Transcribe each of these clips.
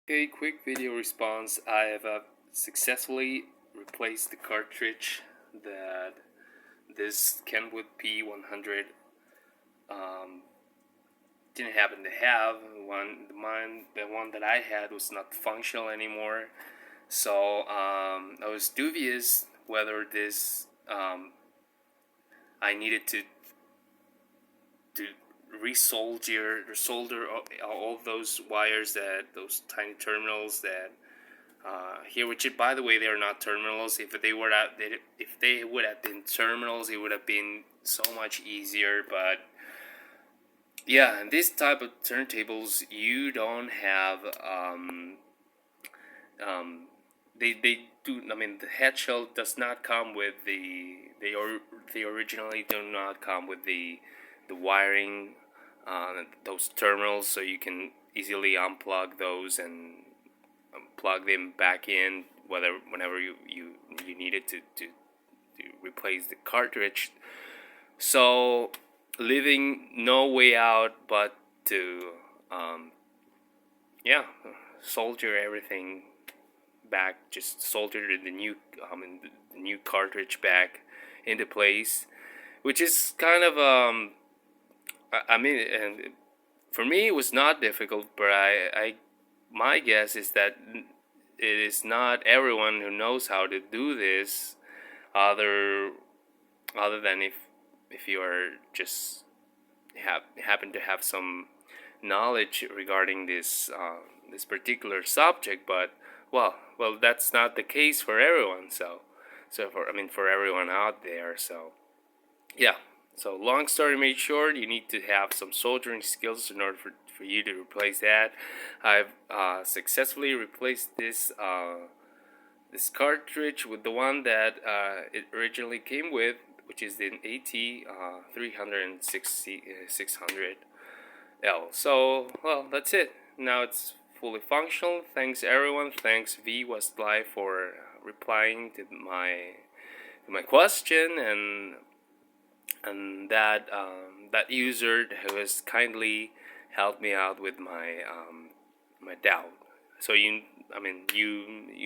Okay, quick video response. I have successfully replaced the cartridge that this Kenwood P-100 um, didn't happen to have. The one that I had was not functional anymore. So I was dubious whether this I needed to solder all those wires, those tiny terminals that here, which by the way, they're not terminals. If they would have been terminals, it would have been so much easier. But yeah, in this type of turntables, you don't have they do. I mean, the head shell does not come with they originally do not come with the wiring, those terminals, so you can easily unplug those and plug them back in whenever you needed to replace the cartridge. So leaving no way out but to yeah, solder everything back, just solder the new cartridge back into place, which is kind of I mean, and for me it was not difficult, but I my guess is that it is not everyone who knows how to do this, other than if you are just happen to have some knowledge regarding this particular subject. But well, that's not the case for everyone. So for everyone out there. So yeah. So long story made short, you need to have some soldering skills in order for you to replace that. I've successfully replaced this cartridge with the one that it originally came with, which is the AT 600L. So well, that's it. Now it's fully functional. Thanks everyone. Thanks V West Live for replying to my question, and that user who has kindly helped me out with my doubt. So you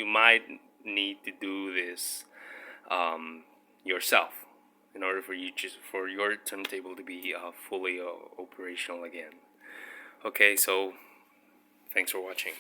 might need to do this yourself in order for your turntable to be fully operational again. Okay, so thanks for watching.